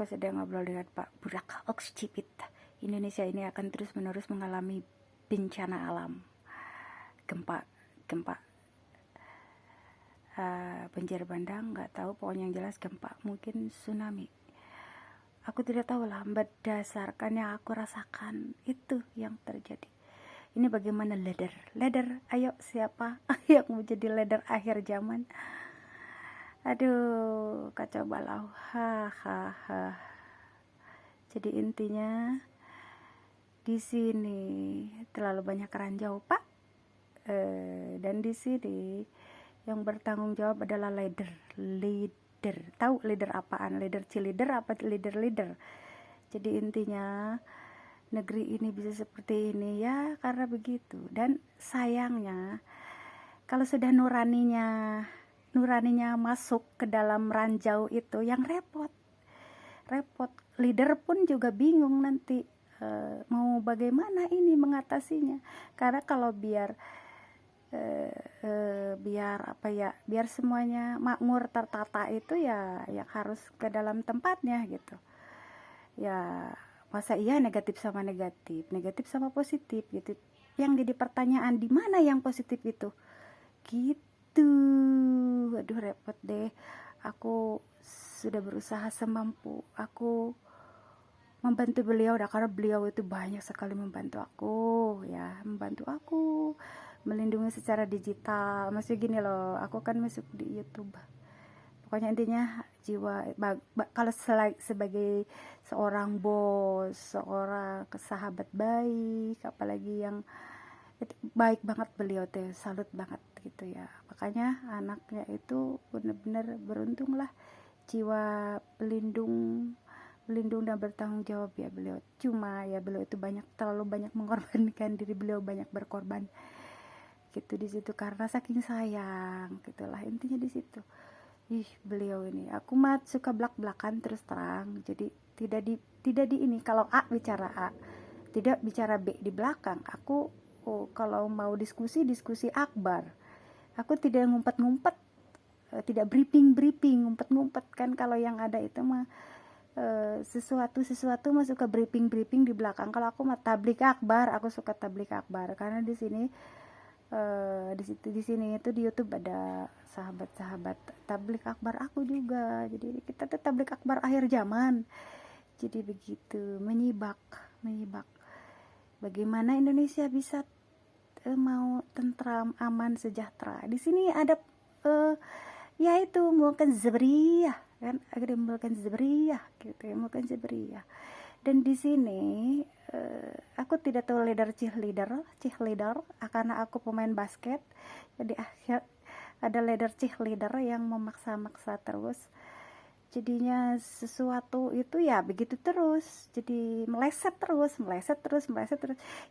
Aku sedang ngobrol dengan Pak Burak Okscipit. Indonesia ini akan terus-menerus mengalami bencana alam, gempa, gempa, banjir bandang, nggak tahu. Pokoknya yang jelas gempa, mungkin tsunami. Aku tidak tahu lah. Berdasarkan yang aku rasakan, itu yang terjadi. Ini bagaimana leader? Ayo siapa yang mau jadi leader akhir zaman? Aduh, kacau balau. Hahaha. Jadi intinya di sini terlalu banyak ranjau, Pak. Dan di sini yang bertanggung jawab adalah leader. Tahu leader apaan? Leader cheerleader apa leader? Jadi intinya negeri ini bisa seperti ini ya karena begitu. Dan sayangnya kalau sudah nuraninya masuk ke dalam ranjau itu, yang repot. Leader pun juga bingung nanti mau bagaimana ini mengatasinya. Karena kalau biar semuanya makmur tertata itu ya harus ke dalam tempatnya gitu. Ya masa iya negatif sama positif gitu. Yang jadi pertanyaan, di mana yang positif itu? Gitu. Aduh, repot deh. Aku sudah berusaha semampu aku membantu beliau, karena beliau itu banyak sekali membantu aku melindungi secara digital. Maksudnya gini loh, aku kan masuk di YouTube. Pokoknya intinya jiwa kalau sebagai seorang bos, seorang sahabat baik, apalagi yang itu baik banget beliau tuh, salut banget gitu ya. Makanya anaknya itu benar-benar beruntung lah, jiwa pelindung dan bertanggung jawab ya beliau. Cuma ya beliau itu terlalu banyak mengorbankan diri, beliau banyak berkorban gitu di situ karena saking sayang gitulah intinya di situ. Beliau ini aku mah suka belak-belakan terus terang, jadi tidak di ini, kalau A bicara A tidak bicara B di belakang. Aku kalau mau diskusi akbar, aku tidak ngumpet-ngumpet, tidak briefing ngumpet-ngumpet kan. Kalau yang ada itu mah sesuatu mah suka briefing di belakang. Kalau aku mah tablik akbar, aku suka tablik akbar karena di sini di sini itu di YouTube ada sahabat tablik akbar aku juga. Jadi kita tuh tablik akbar akhir zaman. Jadi begitu, menyibak. Bagaimana Indonesia bisa mau tentram, aman, sejahtera? Di sini ada yaitu melakukan zebriyah kan, agar melakukan zebriyah gitu ya, melakukan zebriyah. Dan di sini aku tidak tahu leader cheerleader karena aku pemain basket. Jadi ada leader cheerleader yang memaksa-maksa terus. Jadinya sesuatu itu ya begitu terus, jadi meleset terus.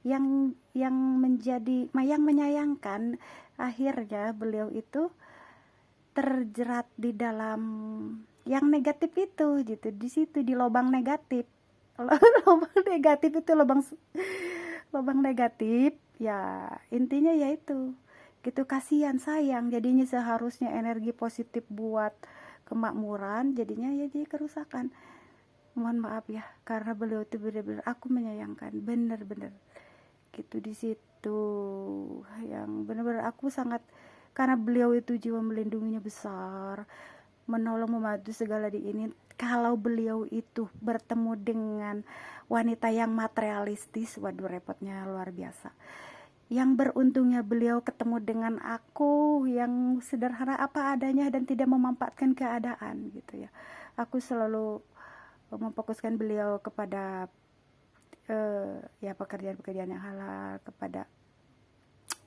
Yang menyayangkan akhirnya beliau itu terjerat di dalam yang negatif itu gitu. Di situ di lubang negatif lubang negatif ya, intinya yaitu gitu. Kasihan, sayang jadinya. Seharusnya energi positif buat kemakmuran, jadinya ya jadi kerusakan. Mohon maaf ya, karena beliau itu benar-benar aku menyayangkan, benar-benar gitu. Di situ yang benar-benar aku sangat, karena beliau itu jiwa melindunginya besar, menolong, membantu segala di ini. Kalau beliau itu bertemu dengan wanita yang materialistis, waduh repotnya luar biasa. Yang beruntungnya beliau ketemu dengan aku yang sederhana apa adanya dan tidak memanfaatkan keadaan gitu ya. Aku selalu memfokuskan beliau kepada ya pekerjaan yang halal, kepada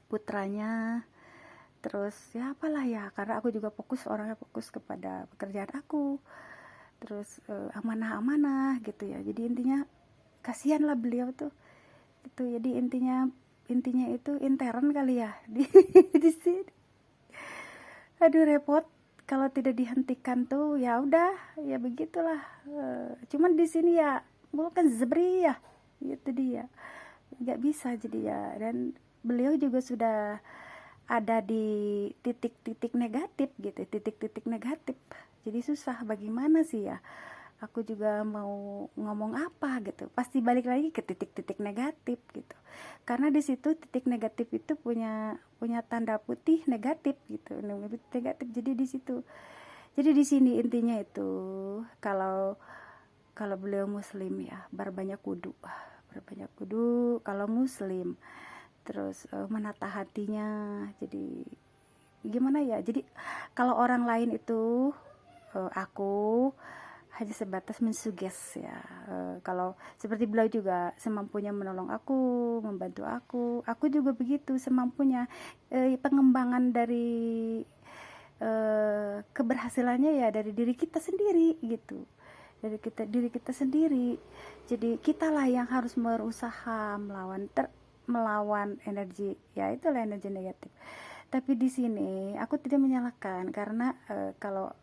putranya. Terus ya apalah ya, karena aku juga orangnya fokus kepada pekerjaan aku. Terus amanah gitu ya. Jadi intinya kasihan lah beliau tuh gitu. Jadi intinya itu intern kali ya di sini. Aduh repot kalau tidak dihentikan tuh. Ya udah ya begitulah. Cuman di sini ya bukan zebri ya, itu dia nggak bisa jadi ya. Dan beliau juga sudah ada di titik-titik negatif gitu, titik-titik negatif. Jadi susah bagaimana sih ya, aku juga mau ngomong apa gitu, pasti balik lagi ke titik-titik negatif gitu. Karena di situ titik negatif itu punya punya tanda putih negatif gitu, negatif. Jadi di situ, jadi di sini intinya itu, kalau kalau beliau muslim ya, berbanyak kudu kalau muslim. Terus menata hatinya. Jadi gimana ya, jadi kalau orang lain itu aku hanya sebatas mensuges ya. Kalau seperti beliau juga semampunya menolong aku, membantu aku juga begitu semampunya. Pengembangan dari keberhasilannya ya dari diri kita sendiri gitu, dari diri kita sendiri. Jadi kitalah yang harus berusaha melawan energi, ya itulah energi negatif. Tapi di sini aku tidak menyalahkan, karena kalau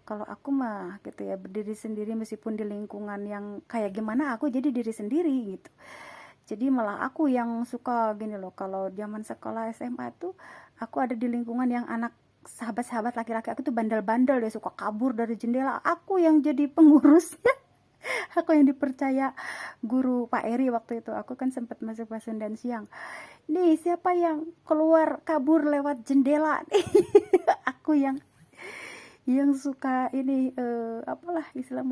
kalau aku mah gitu ya, berdiri sendiri meskipun di lingkungan yang kayak gimana, aku jadi diri sendiri gitu. Jadi malah aku yang suka gini loh, kalau zaman sekolah SMA tuh aku ada di lingkungan yang anak sahabat-sahabat laki-laki aku tuh bandel-bandel ya, suka kabur dari jendela. Aku yang jadi pengurusnya. Aku yang dipercaya guru Pak Eri waktu itu. Aku kan sempat masuk Pasundan siang. Nih, siapa yang keluar kabur lewat jendela? Aku yang suka ini apalah istilah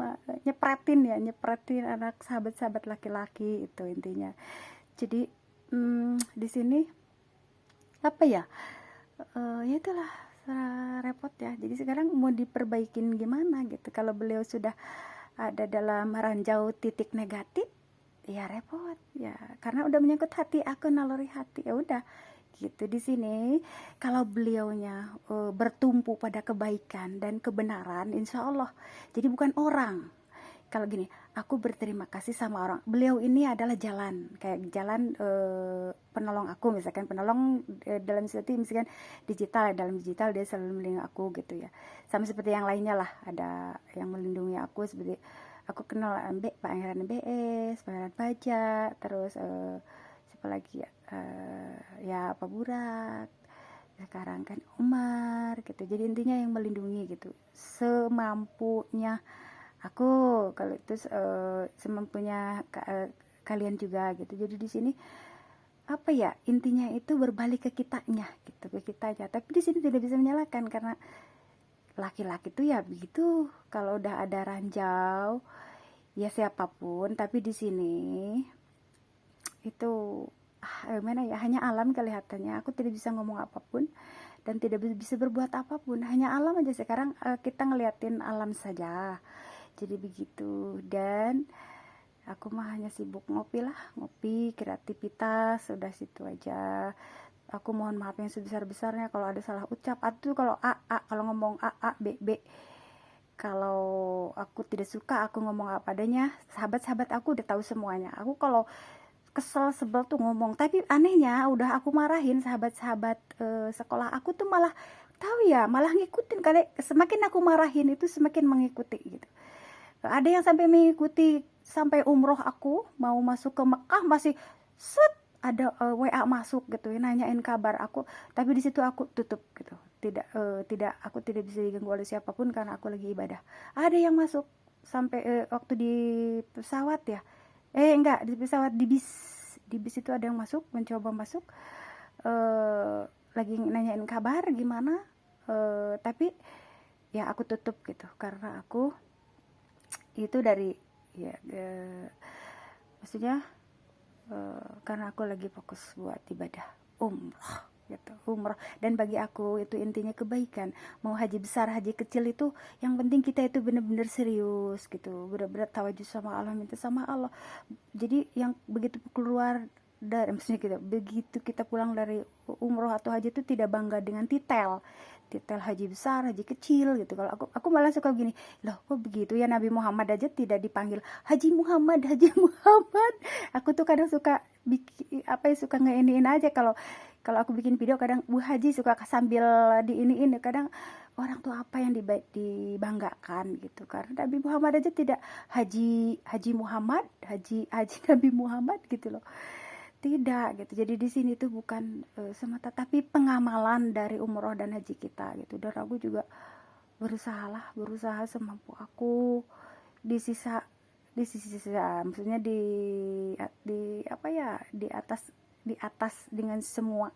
nyepretin anak sahabat-sahabat laki-laki itu intinya. Jadi di sini apa ya, ya itulah repot ya. Jadi sekarang mau diperbaikin gimana gitu, kalau beliau sudah ada dalam ranjau titik negatif, ya repot ya, karena udah menyangkut hati aku, naluri hati, ya udah gitu. Di sini kalau beliaunya bertumpu pada kebaikan dan kebenaran, insya Allah. Jadi bukan orang. Kalau gini, aku berterima kasih sama orang, beliau ini adalah jalan, kayak jalan penolong aku, misalkan penolong dalam sesuatu, misalkan digital, dalam digital dia selalu melindungi aku gitu ya. Sama seperti yang lainnya lah, ada yang melindungi aku, seperti aku kenal Pak Pangeran BS, Pangeran Pajak, terus siapa lagi ya, ya Pak Burak, sekarang kan Umar gitu. Jadi intinya yang melindungi gitu semampunya aku. Kalau itu semampunya kalian juga gitu. Jadi di sini apa ya, intinya itu berbalik ke kitanya gitu, ke kitanya. Tapi di sini tidak bisa menyalahkan, karena laki-laki tuh ya begitu, kalau udah ada ranjau ya siapapun. Tapi di sini itu gimana ya, hanya alam kelihatannya. Aku tidak bisa ngomong apapun dan tidak bisa berbuat apapun, hanya alam aja. Sekarang kita ngeliatin alam saja. Jadi begitu. Dan aku mah hanya sibuk ngopi lah, ngopi, kreativitas, udah situ aja. Aku mohon maaf yang sebesar-besarnya kalau ada salah ucap. Atau kalau kalau ngomong B, kalau aku tidak suka, aku ngomong apa adanya. Sahabat-sahabat aku udah tahu semuanya. Aku kalau kesel sebel tuh ngomong. Tapi anehnya udah aku marahin sahabat-sahabat sekolah aku tuh malah tahu ya, malah ngikutin. Kali semakin aku marahin itu semakin mengikuti gitu. Ada yang sampai mengikuti sampai umroh, aku mau masuk ke Mekah masih set ada WA masuk gitu, nanyain kabar aku. Tapi di situ aku tutup gitu, tidak aku tidak bisa diganggu oleh siapapun karena aku lagi ibadah. Ada yang masuk sampai waktu di pesawat ya, enggak di pesawat, di bis itu ada yang masuk, mencoba masuk, lagi nanyain kabar gimana, tapi ya aku tutup gitu, karena aku itu dari ya maksudnya karena aku lagi fokus buat ibadah umroh gitu, umroh. Dan bagi aku itu intinya kebaikan. Mau haji besar, haji kecil, itu yang penting kita itu benar-benar serius gitu, benar-benar tawajuh sama Allah, minta sama Allah. Jadi yang begitu keluar dari, maksudnya kita begitu kita pulang dari umroh atau haji itu tidak bangga dengan titel haji besar, haji kecil gitu. Kalau aku malah suka gini, loh kok begitu ya, Nabi Muhammad aja tidak dipanggil Haji Muhammad, Haji Muhammad. Aku tuh kadang suka bikin apa ya, suka ngeiniin aja. Kalau kalau aku bikin video kadang Bu Haji suka sambil diiniin, kadang orang tuh apa yang dibanggakan gitu. Karena Nabi Muhammad aja tidak Haji Muhammad, Haji Nabi Muhammad gitu loh. Tidak gitu. Jadi di sini tuh bukan semata, tapi pengamalan dari umroh dan haji kita gitu. Dan aku juga berusaha semampu aku di sisa maksudnya di apa ya, di atas dengan semua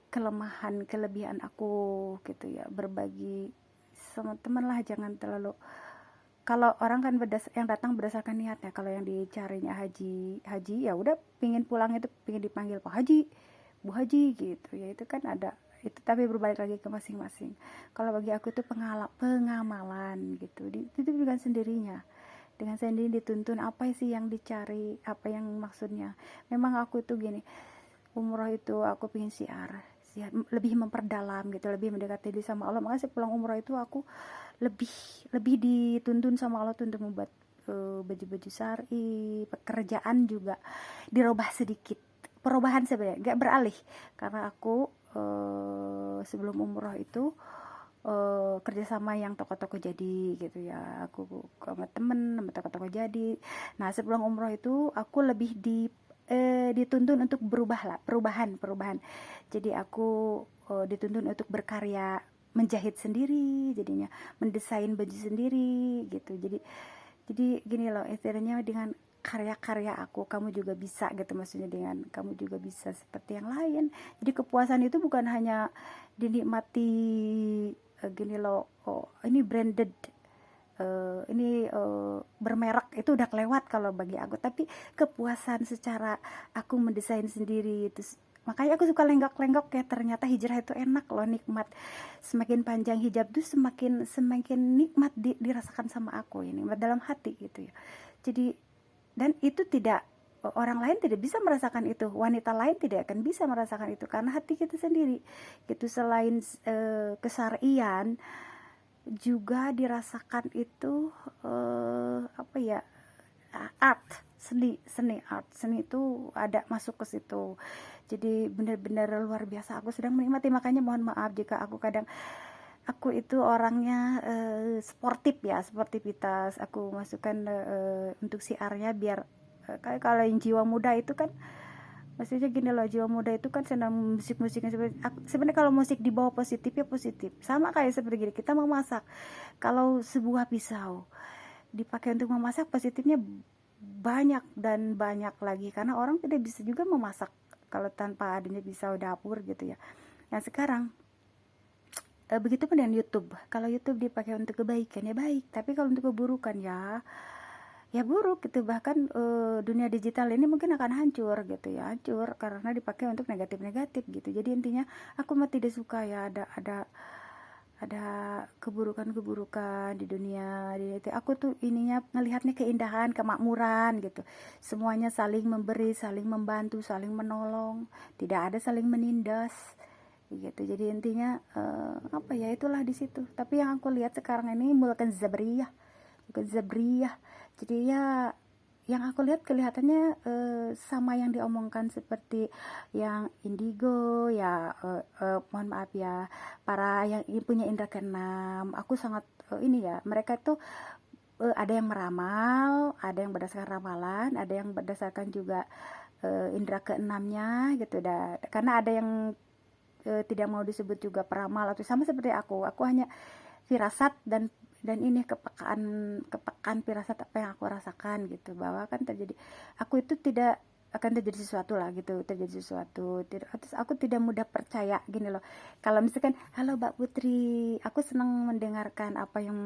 kelemahan kelebihan aku gitu ya, berbagi sama teman lah. Jangan terlalu, kalau orang kan yang datang berdasarkan niatnya. Kalau yang dicarinya haji haji, ya udah pingin pulang itu pingin dipanggil Pak Haji, Bu Haji gitu ya, itu kan ada itu, tapi berbalik lagi ke masing-masing. Kalau bagi aku itu pengamalan gitu, itu dengan sendirinya, dengan sendiri dituntun apa sih yang dicari, apa yang maksudnya. Memang aku itu gini, umroh itu aku pengen siar lebih memperdalam gitu, lebih mendekati diri sama Allah. Makanya sepulang umroh itu aku lebih lebih dituntun sama Allah tuh untuk membuat baju-baju syar'i, pekerjaan juga dirubah sedikit, perubahan sebenarnya nggak beralih, karena aku sebelum umroh itu kerjasama yang toko-toko jadi gitu ya, aku sama temen sama toko-toko jadi. Nah sebelum umroh itu aku lebih dituntun untuk berubah lah, perubahan. Jadi aku dituntun untuk berkarya, menjahit sendiri, jadinya mendesain baju sendiri gitu. Jadi gini loh, istilahnya dengan karya-karya aku kamu juga bisa gitu, maksudnya dengan kamu juga bisa seperti yang lain. Jadi kepuasan itu bukan hanya dinikmati gini loh, oh ini branded, ini bermerek, itu udah kelewat kalau bagi aku. Tapi kepuasan secara aku mendesain sendiri itu, makanya aku suka lenggok-lenggok ya, ternyata hijrah itu enak loh, nikmat. Semakin panjang hijab tuh semakin semakin nikmat dirasakan sama aku, ini nikmat dalam hati gitu ya. Jadi, dan itu tidak, orang lain tidak bisa merasakan itu, wanita lain tidak akan bisa merasakan itu, karena hati kita sendiri gitu. Selain kesar'ian juga dirasakan itu apa ya, art, seni itu ada masuk ke situ. Jadi benar-benar luar biasa, aku sedang menikmati. Makanya mohon maaf jika aku itu orangnya sportif ya, sportivitas aku masukkan untuk siarnya, biar kayak kalau yang jiwa muda itu kan, maksudnya gini loh, jiwa muda itu kan senang musik-musiknya. Sebenarnya kalau musik dibawa positif ya positif, sama kayak seperti gini, kita memasak. Kalau sebuah pisau dipakai untuk memasak, positifnya banyak dan banyak lagi, karena orang tidak bisa juga memasak kalau tanpa adanya pisau dapur gitu ya. Nah sekarang begitu pun dengan YouTube. Kalau YouTube dipakai untuk kebaikan ya baik, tapi kalau untuk keburukan ya buruk gitu. Bahkan dunia digital ini mungkin akan hancur gitu ya, hancur karena dipakai untuk negatif-negatif gitu. Jadi intinya aku mah tidak suka ya ada keburukan-keburukan di dunia. Aku tuh ininya ngelihatnya keindahan, kemakmuran gitu. Semuanya saling memberi, saling membantu, saling menolong, tidak ada saling menindas gitu. Jadi intinya apa ya, itulah di situ. Tapi yang aku lihat sekarang ini bukan zabriyah. Jadi ya yang aku lihat kelihatannya sama yang diomongkan seperti yang indigo ya, mohon maaf ya, para yang punya indra keenam. Aku sangat ini ya, mereka tuh ada yang meramal, ada yang berdasarkan ramalan, ada yang berdasarkan juga indra keenamnya gitu dah. Karena ada yang tidak mau disebut juga peramal atau sama seperti aku hanya firasat dan ini kepekaan firasat apa yang aku rasakan gitu, bahwa akan terjadi, aku itu tidak akan terjadi sesuatu lah gitu, terjadi sesuatu tidak. Terus aku tidak mudah percaya gini loh, kalau misalkan halo Mbak Putri, aku senang mendengarkan apa yang